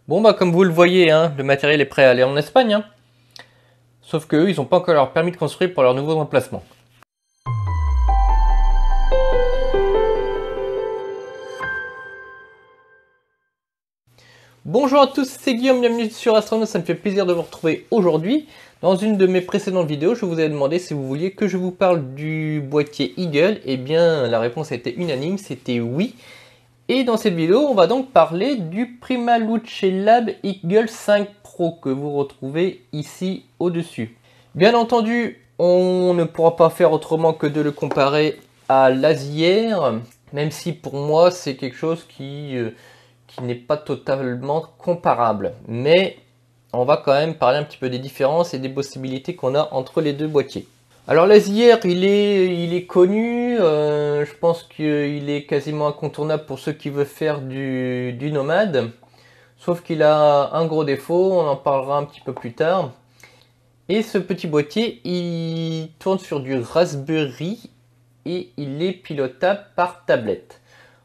Bon bah comme vous le voyez, hein, le matériel est prêt à aller en Espagne. Hein. Sauf que eux, ils n'ont pas encore leur permis de construire pour leur nouveau emplacement. Bonjour à tous, c'est Guillaume, bienvenue sur Astronaut, ça me fait plaisir de vous retrouver aujourd'hui. Dans une de mes précédentes vidéos, je vous ai demandé si vous vouliez que je vous parle du boîtier Eagle. Eh bien, la réponse a été unanime, c'était oui. Et dans cette vidéo, on va donc parler du PrimaLuce Lab Eagle 5 Pro que vous retrouvez ici au-dessus. Bien entendu, on ne pourra pas faire autrement que de le comparer à l'Asier, même si pour moi c'est quelque chose qui n'est pas totalement comparable. Mais on va quand même parler un petit peu des différences et des possibilités qu'on a entre les deux boîtiers. Alors l'Asier, il est connu, je pense qu'il est quasiment incontournable pour ceux qui veulent faire du nomade. Sauf qu'il a un gros défaut, on en parlera un petit peu plus tard. Et ce petit boîtier, il tourne sur du Raspberry et il est pilotable par tablette.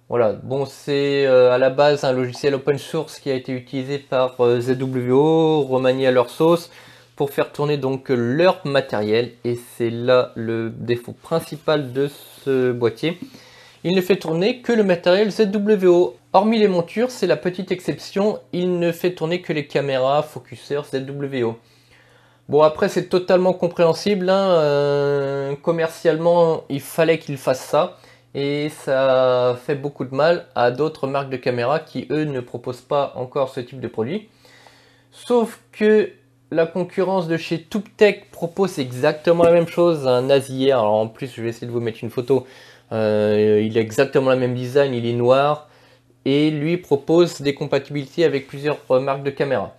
Voilà, bon c'est à la base un logiciel open source qui a été utilisé par ZWO, remanié à leur sauce, pour faire tourner donc leur matériel. Et c'est là le défaut principal de ce boîtier. Il ne fait tourner que le matériel ZWO. Hormis les montures, c'est la petite exception, il ne fait tourner que les caméras, focuseurs ZWO. Bon après c'est totalement compréhensible, hein, commercialement il fallait qu'il fasse ça. Et ça fait beaucoup de mal à d'autres marques de caméras qui, eux, ne proposent pas encore ce type de produit. Sauf que la concurrence de chez ToupTech propose exactement la même chose, un Asier. Alors en plus, je vais essayer de vous mettre une photo. Il a exactement le même design, il est noir. Et lui propose des compatibilités avec plusieurs marques de caméras.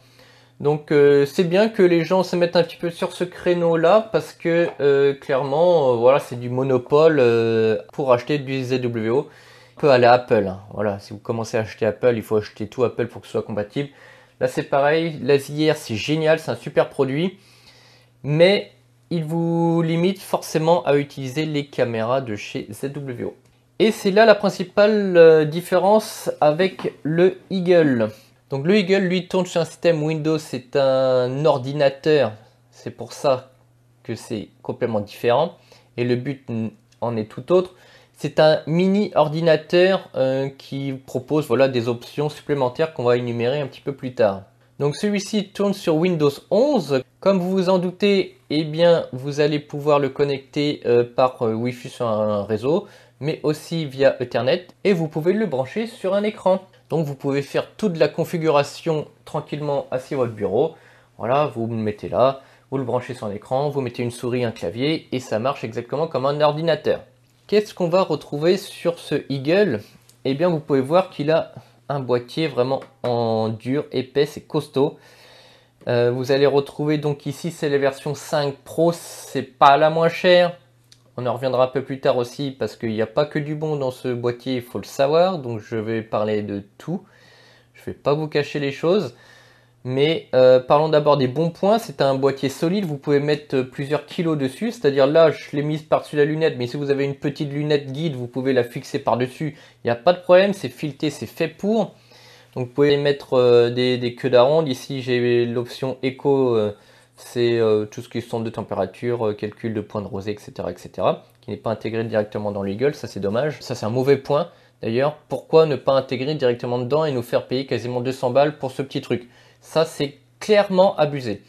Donc c'est bien que les gens se mettent un petit peu sur ce créneau là parce que clairement voilà, c'est du monopole pour acheter du ZWO. On peut aller à Apple, hein. Voilà, si vous commencez à acheter Apple, il faut acheter tout Apple pour que ce soit compatible. Là c'est pareil, l'Asier c'est génial, c'est un super produit, mais il vous limite forcément à utiliser les caméras de chez ZWO. Et c'est là la principale différence avec le Eagle. Donc le Eagle, lui, tourne sur un système Windows, c'est un ordinateur, c'est pour ça que c'est complètement différent. Et le but en est tout autre. C'est un mini ordinateur qui propose voilà, des options supplémentaires qu'on va énumérer un petit peu plus tard. Donc celui-ci tourne sur Windows 11. Comme vous vous en doutez, eh bien, vous allez pouvoir le connecter par Wi-Fi sur un réseau, mais aussi via Ethernet. Et vous pouvez le brancher sur un écran. Donc vous pouvez faire toute la configuration tranquillement assis à votre bureau. Voilà, vous le mettez là, vous le branchez sur l'écran, vous mettez une souris, un clavier, et ça marche exactement comme un ordinateur. Qu'est-ce qu'on va retrouver sur ce Eagle? Eh bien, vous pouvez voir qu'il a un boîtier vraiment en dur, épais et costaud. Vous allez retrouver donc ici, c'est la version 5 Pro, c'est pas la moins chère. On en reviendra un peu plus tard aussi parce qu'il n'y a pas que du bon dans ce boîtier, il faut le savoir. Donc je vais parler de tout. Je ne vais pas vous cacher les choses. Mais parlons d'abord des bons points. C'est un boîtier solide, vous pouvez mettre plusieurs kilos dessus. C'est-à-dire là, je l'ai mise par-dessus la lunette. Mais si vous avez une petite lunette guide, vous pouvez la fixer par-dessus. Il n'y a pas de problème, c'est fileté, c'est fait pour. Donc vous pouvez mettre des queues d'aronde. Ici j'ai l'option Eco. C'est tout ce qui est sonde de température, calcul de points de rosée, etc., qui n'est pas intégré directement dans l'Eagle, ça c'est dommage. Ça c'est un mauvais point. D'ailleurs, pourquoi ne pas intégrer directement dedans et nous faire payer quasiment 200 balles pour ce petit truc? Ça c'est clairement abusé.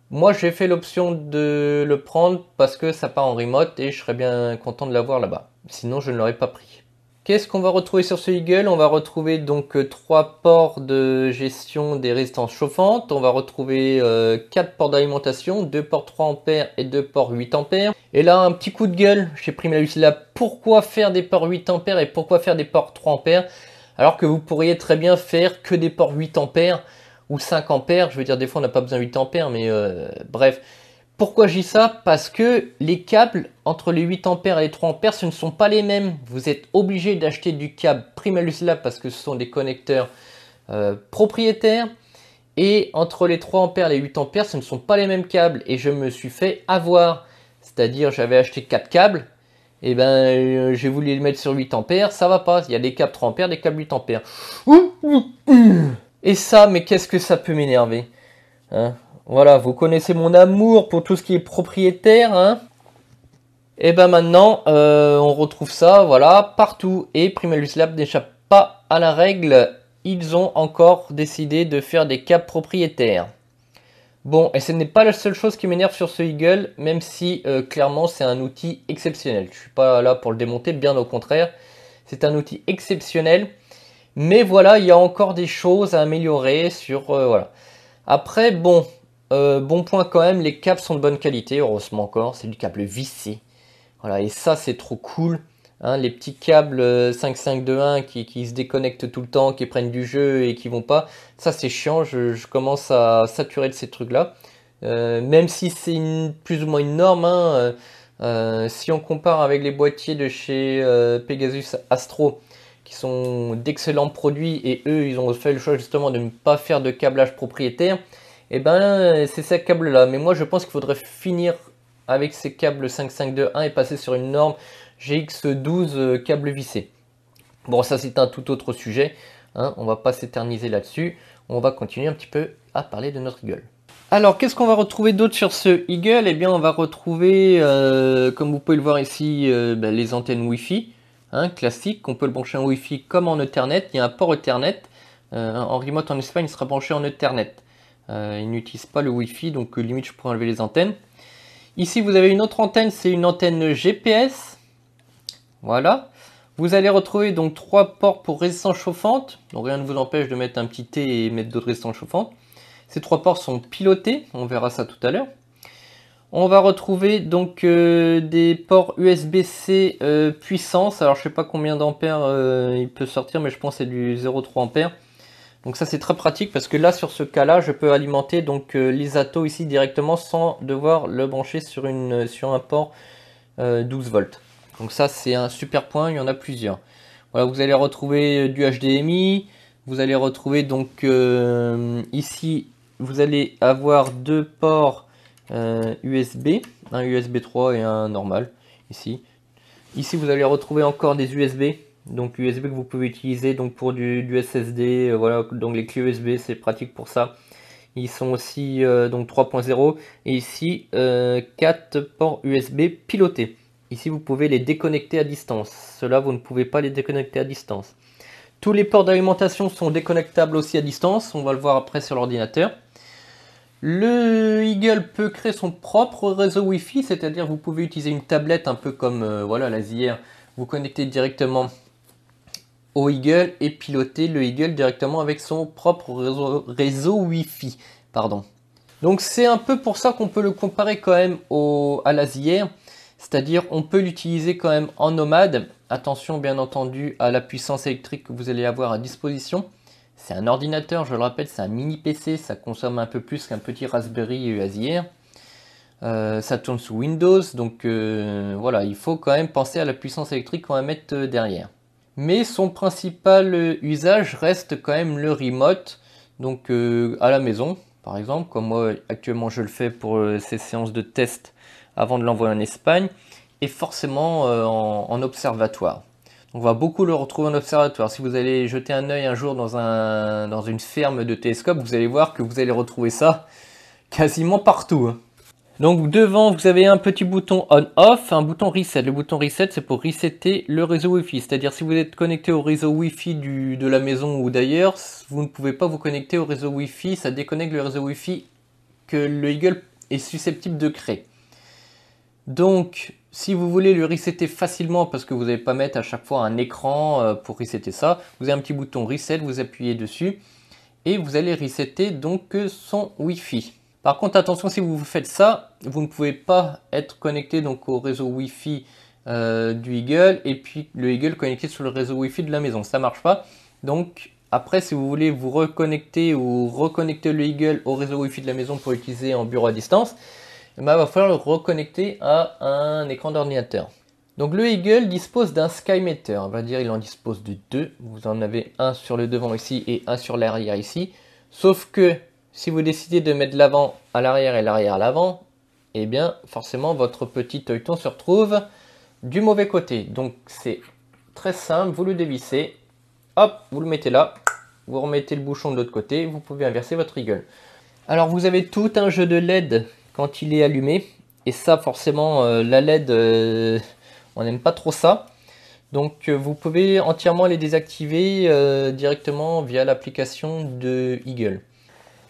Moi j'ai fait l'option de le prendre parce que ça part en remote et je serais bien content de l'avoir là-bas. Sinon je ne l'aurais pas pris. Qu'est-ce qu'on va retrouver sur ce Eagle? On va retrouver donc 3 ports de gestion des résistances chauffantes. On va retrouver 4 ports d'alimentation, 2 ports 3 ampères et 2 ports 8 ampères. Et là, un petit coup de gueule chez PrimaLuce Lab. Pourquoi faire des ports 8 ampères et pourquoi faire des ports 3 ampères? Alors que vous pourriez très bien faire que des ports 8 ampères ou 5 ampères. Je veux dire, des fois, on n'a pas besoin de 8 ampères, mais bref. Pourquoi je dis ça? Parce que les câbles entre les 8 ampères et les 3 ampères, ce ne sont pas les mêmes. Vous êtes obligé d'acheter du câble PrimaLuce Lab parce que ce sont des connecteurs propriétaires. Et entre les 3 ampères et les 8 ampères, ce ne sont pas les mêmes câbles. Et je me suis fait avoir. C'est-à-dire, j'avais acheté 4 câbles. Et ben, j'ai voulu les mettre sur 8 ampères. Ça va pas. Il y a des câbles 3 ampères, des câbles 8 ampères. Et ça, mais qu'est-ce que ça peut m'énerver, hein? Voilà, vous connaissez mon amour pour tout ce qui est propriétaire, hein? Et ben maintenant, on retrouve ça, voilà, partout. Et Primalus Lab n'échappe pas à la règle. Ils ont encore décidé de faire des câbles propriétaires. Bon, et ce n'est pas la seule chose qui m'énerve sur ce Eagle, même si clairement c'est un outil exceptionnel. Je suis pas là pour le démonter, bien au contraire. C'est un outil exceptionnel. Mais voilà, il y a encore des choses à améliorer sur... voilà. Après, bon, bon point quand même, les câbles sont de bonne qualité, heureusement encore. C'est du câble vissé. Voilà, et ça c'est trop cool. Hein, les petits câbles 5521 qui se déconnectent tout le temps, qui prennent du jeu et qui vont pas. Ça c'est chiant, je commence à saturer de ces trucs-là. Même si c'est plus ou moins une norme, hein, si on compare avec les boîtiers de chez Pegasus Astro, qui sont d'excellents produits, et eux ils ont fait le choix justement de ne pas faire de câblage propriétaire, et ben c'est ces câbles-là. Mais moi je pense qu'il faudrait finir avec ces câbles 5521 et passer sur une norme GX12 câble vissé. Bon, ça c'est un tout autre sujet, hein, on va pas s'éterniser là-dessus, on va continuer un petit peu à parler de notre Eagle. Alors, qu'est-ce qu'on va retrouver d'autre sur ce Eagle? Eh bien, on va retrouver, comme vous pouvez le voir ici, les antennes Wi-Fi, hein, classiques. On peut le brancher en Wi-Fi comme en Ethernet. Il y a un port Ethernet. En remote en Espagne, il sera branché en Ethernet. Il n'utilise pas le Wi-Fi, donc limite, je pourrais enlever les antennes. Ici, vous avez une autre antenne, c'est une antenne GPS. Voilà. Vous allez retrouver donc 3 ports pour résistance chauffante. Donc rien ne vous empêche de mettre un petit T et mettre d'autres résistances chauffantes. Ces 3 ports sont pilotés, on verra ça tout à l'heure. On va retrouver donc des ports USB-C puissance. Alors je sais pas combien d'ampères il peut sortir, mais je pense que c'est du 0,3 ampères. Donc ça c'est très pratique parce que là sur ce cas là je peux alimenter donc l'ISATO ici directement sans devoir le brancher sur un port 12 volts. Donc ça c'est un super point, il y en a plusieurs. Voilà, vous allez retrouver du HDMI, vous allez retrouver donc ici vous allez avoir 2 ports USB, un USB 3 et un normal ici. Ici vous allez retrouver encore des USB. Donc USB que vous pouvez utiliser donc pour du SSD, voilà, donc les clés USB c'est pratique pour ça. Ils sont aussi donc 3.0 et ici 4 ports USB pilotés. Ici vous pouvez les déconnecter à distance. Ceux-là vous ne pouvez pas les déconnecter à distance. Tous les ports d'alimentation sont déconnectables aussi à distance, on va le voir après sur l'ordinateur. Le Eagle peut créer son propre réseau Wi-Fi, c'est-à-dire vous pouvez utiliser une tablette un peu comme voilà l'Azier, vous connectez directement au Eagle et piloter le Eagle directement avec son propre réseau Wi-Fi. Pardon. Donc c'est un peu pour ça qu'on peut le comparer quand même à l'Azier, c'est-à-dire on peut l'utiliser quand même en nomade. Attention bien entendu à la puissance électrique que vous allez avoir à disposition. C'est un ordinateur, je le rappelle, c'est un mini PC, ça consomme un peu plus qu'un petit Raspberry Azier. Ça tourne sous Windows, donc voilà, il faut quand même penser à la puissance électrique qu'on va mettre derrière. Mais son principal usage reste quand même le remote, donc à la maison par exemple, comme moi actuellement je le fais pour ces séances de test avant de l'envoyer en Espagne, et forcément en observatoire. On va beaucoup le retrouver en observatoire. Si vous allez jeter un œil un jour dans une ferme de télescope, vous allez voir que vous allez retrouver ça quasiment partout, hein. Donc devant vous avez un petit bouton on-off, un bouton reset. Le bouton reset c'est pour resetter le réseau Wi-Fi. C'est-à-dire si vous êtes connecté au réseau Wi-Fi de la maison ou d'ailleurs, vous ne pouvez pas vous connecter au réseau Wi-Fi. Ça déconnecte le réseau Wi-Fi que le Eagle est susceptible de créer. Donc si vous voulez le resetter facilement parce que vous n'allez pas mettre à chaque fois un écran pour resetter ça, vous avez un petit bouton reset, vous appuyez dessus et vous allez resetter donc son Wi-Fi. Par contre, attention, si vous faites ça, vous ne pouvez pas être connecté donc au réseau Wi-Fi du Eagle et puis le Eagle connecté sur le réseau Wi-Fi de la maison. Ça ne marche pas. Donc après, si vous voulez vous reconnecter ou reconnecter le Eagle au réseau Wi-Fi de la maison pour l'utiliser en bureau à distance, il va falloir le reconnecter à un écran d'ordinateur. Donc le Eagle dispose d'un SkyMeter. On va dire il en dispose de 2. Vous en avez un sur le devant ici et un sur l'arrière ici. Sauf que si vous décidez de mettre l'avant à l'arrière et l'arrière à l'avant, eh bien forcément votre petit œilleton se retrouve du mauvais côté. Donc c'est très simple, vous le dévissez, hop, vous le mettez là, vous remettez le bouchon de l'autre côté, vous pouvez inverser votre Eagle. Alors vous avez tout un jeu de LED quand il est allumé, et ça forcément la LED, on n'aime pas trop ça. Donc vous pouvez entièrement les désactiver directement via l'application de Eagle.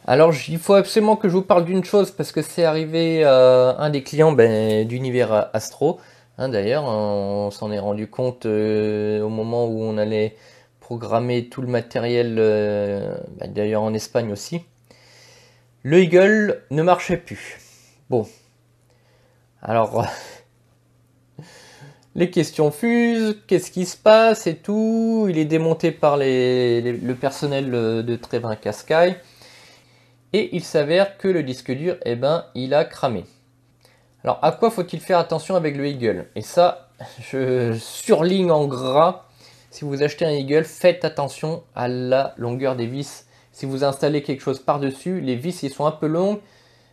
Alors il faut absolument que je vous parle d'une chose parce que c'est arrivé à un des clients d'Univers Astro. D'ailleurs, on s'en est rendu compte au moment où on allait programmer tout le matériel, d'ailleurs en Espagne aussi. Le Eagle ne marchait plus. Bon, alors les questions fusent, qu'est-ce qui se passe et tout. Il est démonté par le personnel de Trévin Cascaille. Et il s'avère que le disque dur, il a cramé. Alors, à quoi faut-il faire attention avec le Eagle? Et ça, je surligne en gras. Si vous achetez un Eagle, faites attention à la longueur des vis. Si vous installez quelque chose par-dessus, les vis, ils sont un peu longues.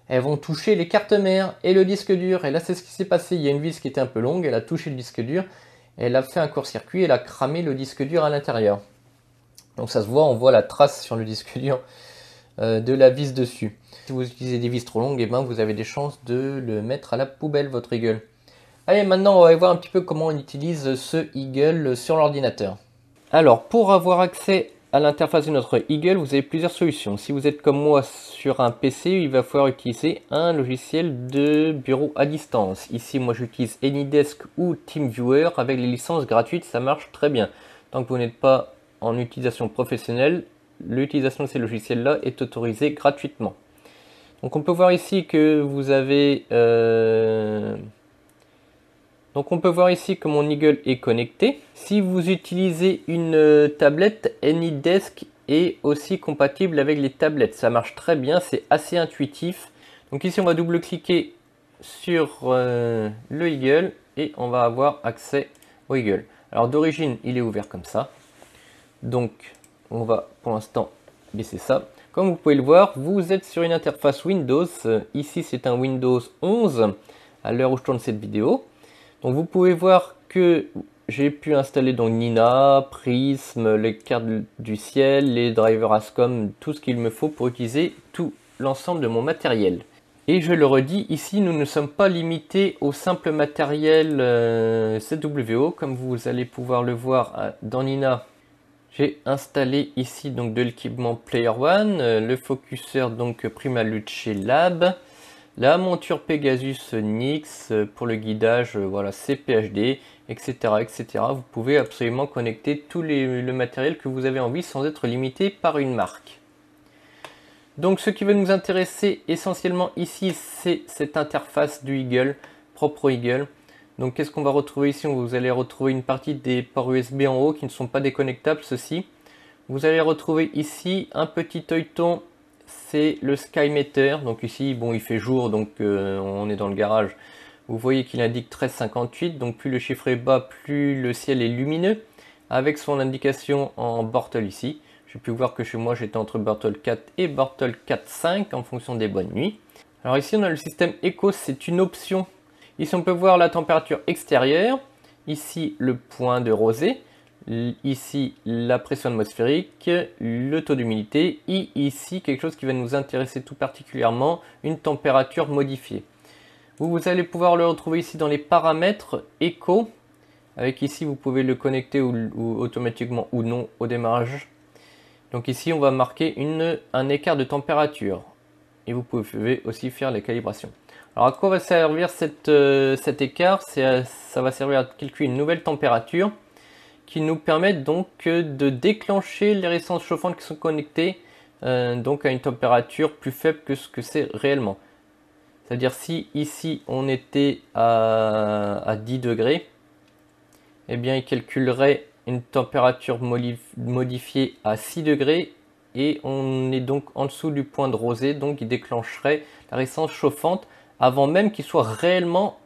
Elles vont toucher les cartes mères et le disque dur. Et là, c'est ce qui s'est passé. Il y a une vis qui était un peu longue. Elle a touché le disque dur. Elle a fait un court-circuit. Elle a cramé le disque dur à l'intérieur. Donc, ça se voit. On voit la trace sur le disque dur de la vis dessus. Si vous utilisez des vis trop longues, vous avez des chances de le mettre à la poubelle, votre Eagle. Allez, maintenant on va voir un petit peu comment on utilise ce Eagle sur l'ordinateur. Alors, pour avoir accès à l'interface de notre Eagle, vous avez plusieurs solutions. Si vous êtes comme moi sur un PC, il va falloir utiliser un logiciel de bureau à distance. Ici, moi j'utilise AnyDesk ou TeamViewer. Avec les licences gratuites, ça marche très bien. Tant que vous n'êtes pas en utilisation professionnelle, l'utilisation de ces logiciels-là est autorisée gratuitement. Donc on peut voir ici que vous avez... Donc on peut voir ici que mon Eagle est connecté. Si vous utilisez une tablette, AnyDesk est aussi compatible avec les tablettes. Ça marche très bien, c'est assez intuitif. Donc ici on va double-cliquer sur le Eagle et on va avoir accès au Eagle. Alors d'origine, il est ouvert comme ça. Donc on va pour l'instant baisser ça. Comme vous pouvez le voir, vous êtes sur une interface Windows. Ici, c'est un Windows 11 à l'heure où je tourne cette vidéo. Donc vous pouvez voir que j'ai pu installer donc Nina, Prism, les cartes du ciel, les drivers ASCOM, tout ce qu'il me faut pour utiliser tout l'ensemble de mon matériel. Et je le redis, ici nous ne sommes pas limités au simple matériel ZWO, comme vous allez pouvoir le voir dans Nina. J'ai installé ici donc de l'équipement Player One, le focuseur donc Primaluce Lab, la monture Pegasus Nix pour le guidage, voilà CPHD, etc., etc. Vous pouvez absolument connecter tout le matériel que vous avez envie sans être limité par une marque. Donc ce qui va nous intéresser essentiellement ici, c'est cette interface du Eagle, propre au Eagle. Donc qu'est-ce qu'on va retrouver ici? Vous allez retrouver une partie des ports USB en haut qui ne sont pas déconnectables, ceci. Vous allez retrouver ici un petit œilleton, c'est le Sky Meter. Donc ici, bon, il fait jour, donc on est dans le garage. Vous voyez qu'il indique 1358, donc plus le chiffre est bas, plus le ciel est lumineux. Avec son indication en Bortle ici. J'ai pu voir que chez moi, j'étais entre Bortle 4 et Bortle 4.5 en fonction des bonnes nuits. Alors ici, on a le système Echo, c'est une option. Ici, on peut voir la température extérieure, ici le point de rosée, ici la pression atmosphérique, le taux d'humidité, et ici quelque chose qui va nous intéresser tout particulièrement, une température modifiée. Vous allez pouvoir le retrouver ici dans les paramètres Echo, avec ici vous pouvez le connecter ou automatiquement ou non au démarrage. Donc ici on va marquer un écart de température, et vous pouvez aussi faire les calibrations. Alors à quoi va servir cet écart? Ça va servir à calculer une nouvelle température qui nous permet donc de déclencher les résistances chauffantes qui sont connectées donc à une température plus faible que ce que c'est réellement. C'est-à-dire si ici on était à 10 degrés, eh bien il calculerait une température modifiée à 6 degrés et on est donc en dessous du point de rosée, donc il déclencherait la résistance chauffante avant même qu'il soit réellement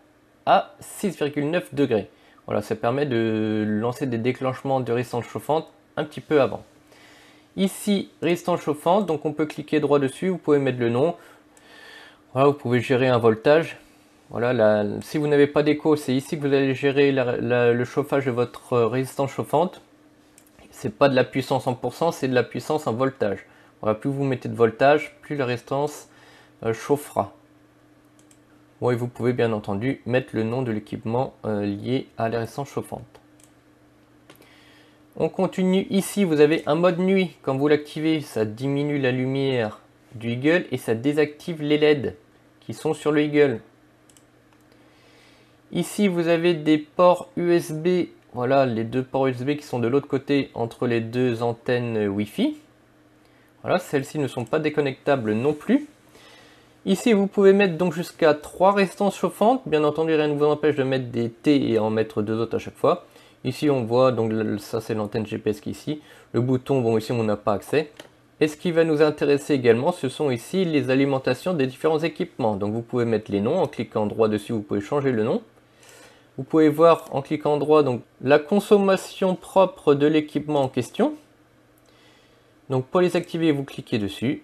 à 6,9 degrés. Voilà, ça permet de lancer des déclenchements de résistance chauffante un petit peu avant. Ici, résistance chauffante, donc on peut cliquer droit dessus, vous pouvez mettre le nom. Voilà, vous pouvez gérer un voltage. Voilà, si vous n'avez pas d'écho, c'est ici que vous allez gérer le chauffage de votre résistance chauffante. c'est pas de la puissance en pourcent, c'est de la puissance en voltage. Voilà, plus vous mettez de voltage, plus la résistance chauffera. Bon, et vous pouvez bien entendu mettre le nom de l'équipement lié à la résistance chauffante. On continue ici, vous avez un mode nuit. Quand vous l'activez, ça diminue la lumière du Eagle et ça désactive les LED qui sont sur le Eagle. Ici, vous avez des ports USB. Voilà, les deux ports USB qui sont de l'autre côté entre les deux antennes Wi-Fi. Voilà, celles-ci ne sont pas déconnectables non plus. Ici, vous pouvez mettre donc jusqu'à 3 résistances chauffantes. Bien entendu, rien ne vous empêche de mettre des T et en mettre 2 autres à chaque fois. Ici, on voit, donc ça c'est l'antenne GPS qui est ici. Le bouton, bon ici on n'a pas accès. Et ce qui va nous intéresser également, ce sont ici les alimentations des différents équipements. Donc vous pouvez mettre les noms, en cliquant droit dessus, vous pouvez changer le nom. Vous pouvez voir en cliquant droit donc la consommation propre de l'équipement en question. Donc pour les activer, vous cliquez dessus.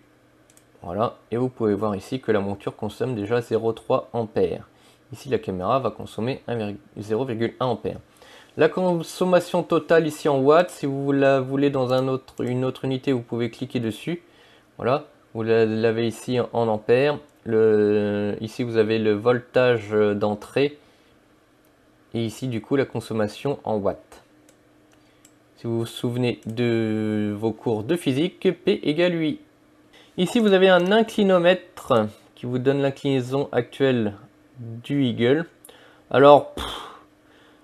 Voilà, et vous pouvez voir ici que la monture consomme déjà 0,3 ampères. Ici la caméra va consommer 0,1 ampère. La consommation totale ici en watts, si vous la voulez dans une autre unité, vous pouvez cliquer dessus. Voilà, vous l'avez ici en ampères. Ici vous avez le voltage d'entrée. Et ici du coup la consommation en watts. Si vous vous souvenez de vos cours de physique, P égale 8. Ici, vous avez un inclinomètre qui vous donne l'inclinaison actuelle du Eagle. Alors,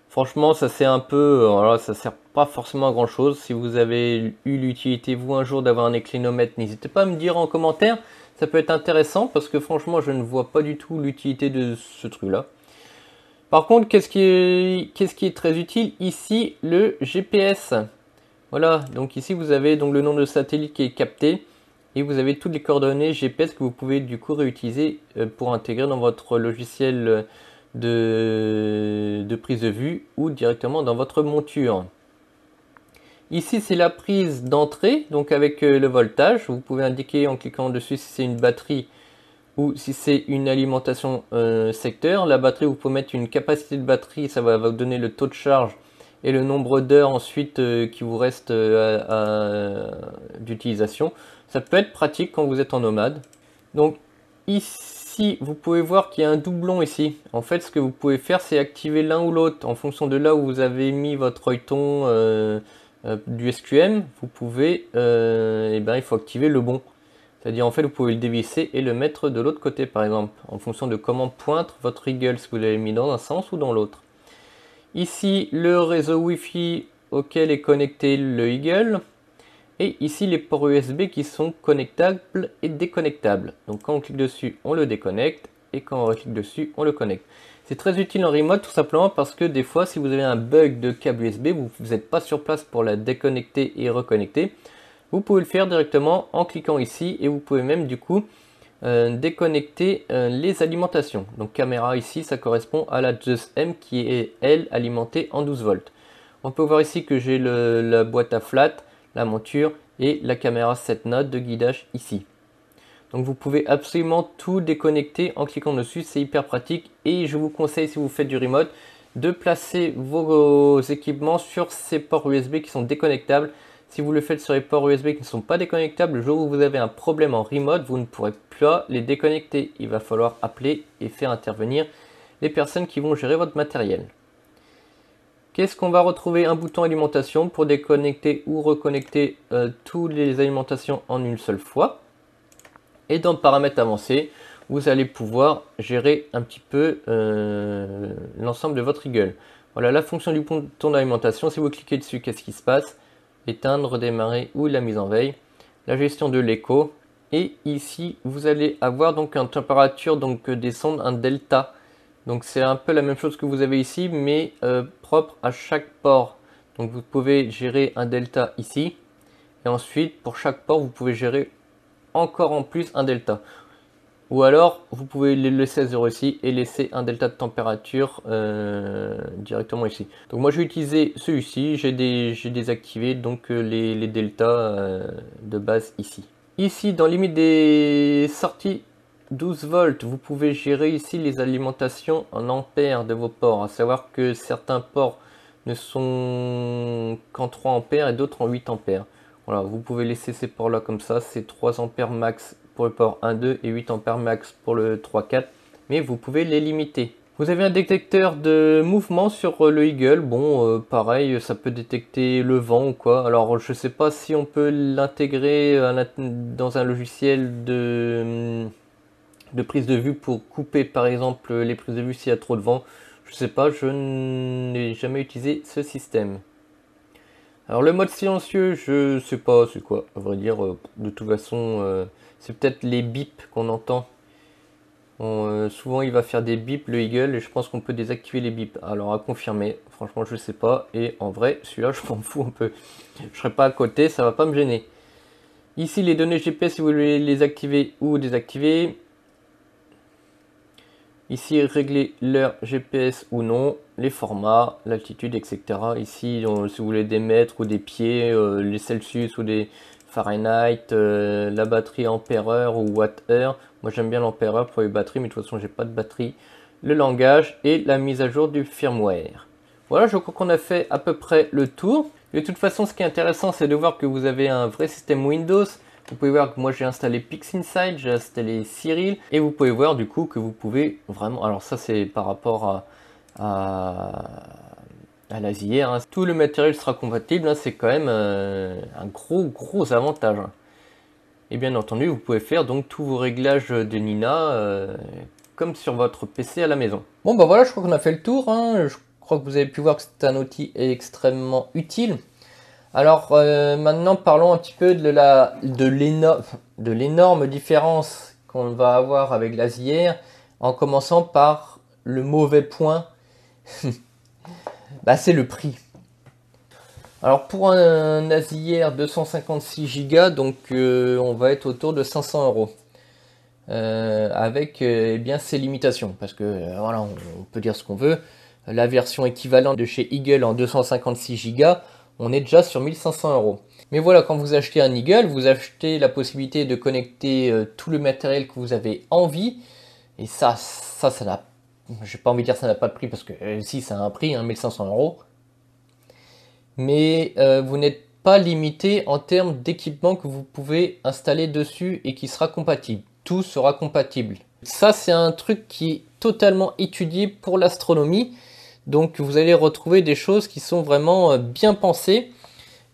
franchement, ça c'est un peu, voilà, ça sert pas forcément à grand chose. Si vous avez eu l'utilité, vous, un jour d'avoir un inclinomètre, n'hésitez pas à me dire en commentaire. Ça peut être intéressant parce que franchement, je ne vois pas du tout l'utilité de ce truc-là. Par contre, qu'est-ce qui est très utile? Ici, le GPS. Voilà, donc ici, vous avez donc le nom de satellite qui est capté. Et vous avez toutes les coordonnées GPS que vous pouvez du coup réutiliser pour intégrer dans votre logiciel de prise de vue ou directement dans votre monture. Ici c'est la prise d'entrée, donc avec le voltage. Vous pouvez indiquer en cliquant dessus si c'est une batterie ou si c'est une alimentation secteur. La batterie, vous pouvez mettre une capacité de batterie, ça va vous donner le taux de charge et le nombre d'heures ensuite qui vous reste d'utilisation. Ça peut être pratique quand vous êtes en nomade. Donc ici, vous pouvez voir qu'il y a un doublon ici. En fait, ce que vous pouvez faire, c'est activer l'un ou l'autre. En fonction de là où vous avez mis votre œilleton du SQM, vous pouvez, il faut activer le bon. C'est-à-dire, en fait, vous pouvez le dévisser et le mettre de l'autre côté, par exemple, en fonction de comment pointe votre Eagle, si vous l'avez mis dans un sens ou dans l'autre. Ici, le réseau Wi-Fi auquel est connecté le Eagle. Et ici, les ports USB qui sont connectables et déconnectables. Donc, quand on clique dessus, on le déconnecte. Et quand on clique dessus, on le connecte. C'est très utile en remote, tout simplement parce que des fois, si vous avez un bug de câble USB, vous n'êtes pas sur place pour la déconnecter et reconnecter. Vous pouvez le faire directement en cliquant ici. Et vous pouvez même, du coup, déconnecter les alimentations. Donc, caméra ici, ça correspond à la Just M qui est, elle, alimentée en 12 volts. On peut voir ici que j'ai la boîte à flat, la monture et la caméra 7 notes de guidage ici. Donc vous pouvez absolument tout déconnecter en cliquant dessus, c'est hyper pratique et je vous conseille, si vous faites du remote, de placer vos équipements sur ces ports USB qui sont déconnectables. Si vous le faites sur les ports USB qui ne sont pas déconnectables, le jour où vous avez un problème en remote, vous ne pourrez plus les déconnecter. Il va falloir appeler et faire intervenir les personnes qui vont gérer votre matériel. Qu'est-ce qu'on va retrouver? Un bouton alimentation pour déconnecter ou reconnecter toutes les alimentations en une seule fois. Et dans paramètres avancés, vous allez pouvoir gérer un petit peu l'ensemble de votre Eagle. Voilà la fonction du bouton d'alimentation. Si vous cliquez dessus, qu'est-ce qui se passe? Éteindre, redémarrer ou la mise en veille. La gestion de l'écho. Et ici, vous allez avoir donc une température descendre un delta. Donc c'est un peu la même chose que vous avez ici, mais propre à chaque port. Donc vous pouvez gérer un delta ici. Et ensuite, pour chaque port, vous pouvez gérer encore en plus un delta. Ou alors, vous pouvez les laisser à 0 ici et laisser un delta de température directement ici. Donc moi, j'ai utilisé celui-ci. J'ai désactivé donc les deltas de base ici. Ici, dans limite des sorties 12 volts, vous pouvez gérer ici les alimentations en ampères de vos ports. À savoir que certains ports ne sont qu'en 3 ampères et d'autres en 8 ampères. Voilà, vous pouvez laisser ces ports là comme ça, c'est 3 ampères max pour le port 1.2 et 8 ampères max pour le 3.4, mais vous pouvez les limiter. Vous avez un détecteur de mouvement sur le Eagle. Bon, pareil, ça peut détecter le vent ou quoi. Alors, je sais pas si on peut l'intégrer dans un logiciel de prise de vue pour couper, par exemple, les prises de vue s'il y a trop de vent. Je sais pas, je n'ai jamais utilisé ce système. Alors, le mode silencieux, je sais pas c'est quoi, à vrai dire. De toute façon, c'est peut-être les bips qu'on entend. Souvent il va faire des bips le Eagle et je pense qu'on peut désactiver les bips. Alors à confirmer, franchement je sais pas. Et en vrai celui-là je m'en fous un peu. Je serai pas à côté, ça va pas me gêner. Ici les données GPS si vous voulez les activer ou désactiver. Ici régler l'heure GPS ou non, les formats, l'altitude etc. Ici si vous voulez des mètres ou des pieds, les Celsius ou des Fahrenheit, la batterie ampère-heure ou watt-heure. Moi j'aime bien l'ampère-heure pour les batteries, mais de toute façon j'ai pas de batterie. Le langage et la mise à jour du firmware. Voilà, je crois qu'on a fait à peu près le tour. De toute façon, ce qui est intéressant, c'est de voir que vous avez un vrai système Windows. Vous pouvez voir que moi j'ai installé PixInsight, j'ai installé Cyril, et vous pouvez voir du coup que vous pouvez vraiment... Alors ça c'est par rapport à l'Azier, hein. Tout le matériel sera compatible, hein. C'est quand même un gros avantage. Et bien entendu, vous pouvez faire donc tous vos réglages de Nina comme sur votre PC à la maison. Bon bah voilà, je crois qu'on a fait le tour, hein. Je crois que vous avez pu voir que c'est un outil extrêmement utile. Alors maintenant parlons un petit peu de l'énorme différence qu'on va avoir avec l'Azier, en commençant par le mauvais point, bah, c'est le prix. Alors pour un Azier 256 Go, donc on va être autour de 500 €. Avec eh bien ses limitations, parce que voilà, on peut dire ce qu'on veut. La version équivalente de chez Eagle en 256 Go, on est déjà sur 1500 €. Mais voilà, quand vous achetez un Eagle, vous achetez la possibilité de connecter tout le matériel que vous avez envie, et ça n'a, j'ai pas envie de dire ça n'a pas de prix, parce que si ça a un prix, hein, 1500 €. Mais vous n'êtes pas limité en termes d'équipement que vous pouvez installer dessus et qui sera compatible. Tout sera compatible. Ça, c'est un truc qui est totalement étudié pour l'astronomie. Donc vous allez retrouver des choses qui sont vraiment bien pensées.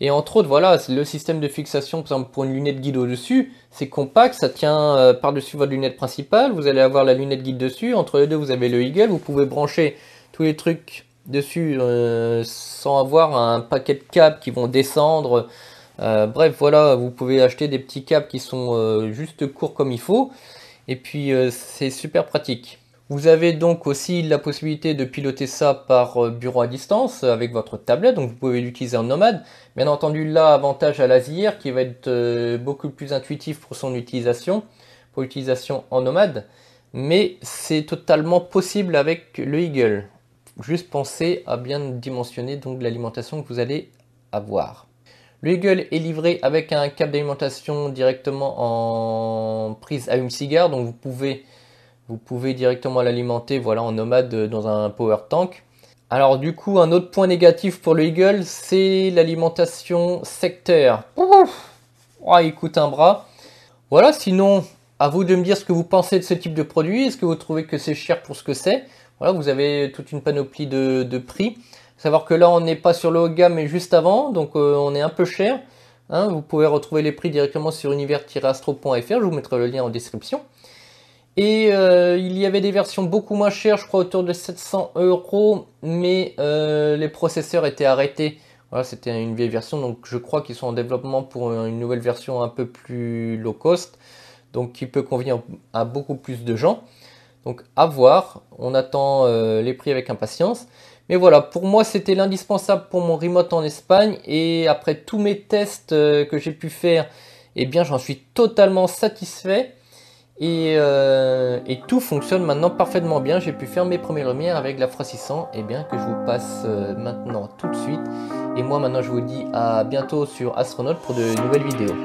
Et entre autres, voilà, le système de fixation, par exemple pour une lunette guide au-dessus, c'est compact, ça tient par-dessus votre lunette principale. Vous allez avoir la lunette guide dessus. Entre les deux, vous avez le Eagle. Vous pouvez brancher tous les trucs dessus sans avoir un paquet de câbles qui vont descendre. Bref, voilà, vous pouvez acheter des petits câbles qui sont juste courts comme il faut. Et puis, c'est super pratique. Vous avez donc aussi la possibilité de piloter ça par bureau à distance avec votre tablette. Donc, vous pouvez l'utiliser en nomade. Bien entendu, là, avantage à l'Azier qui va être beaucoup plus intuitif pour son utilisation, pour l'utilisation en nomade. Mais c'est totalement possible avec le Eagle. Juste pensez à bien dimensionner donc l'alimentation que vous allez avoir. Le Eagle est livré avec un câble d'alimentation directement en prise allume-cigare, donc vous pouvez directement l'alimenter, voilà, en nomade dans un power tank. Alors du coup, un autre point négatif pour le Eagle, c'est l'alimentation secteur. Oh, il coûte un bras. Voilà, sinon, à vous de me dire ce que vous pensez de ce type de produit. Est-ce que vous trouvez que c'est cher pour ce que c'est? Voilà, vous avez toute une panoplie de prix. Savoir que là, on n'est pas sur le haut de gamme, mais juste avant, donc on est un peu cher. Hein, vous pouvez retrouver les prix directement sur univers-astro.fr, je vous mettrai le lien en description. Et il y avait des versions beaucoup moins chères, je crois autour de 700 €, mais les processeurs étaient arrêtés. Voilà, c'était une vieille version, donc je crois qu'ils sont en développement pour une nouvelle version un peu plus low cost, donc qui peut convenir à beaucoup plus de gens. Donc à voir, on attend les prix avec impatience. Mais voilà, pour moi c'était l'indispensable pour mon remote en Espagne. Et après tous mes tests que j'ai pu faire, eh bien j'en suis totalement satisfait. Et tout fonctionne maintenant parfaitement bien. J'ai pu faire mes premières lumières avec l'Afra 600. Et bien que je vous passe maintenant tout de suite. Et moi maintenant je vous dis à bientôt sur Astronaut pour de nouvelles vidéos.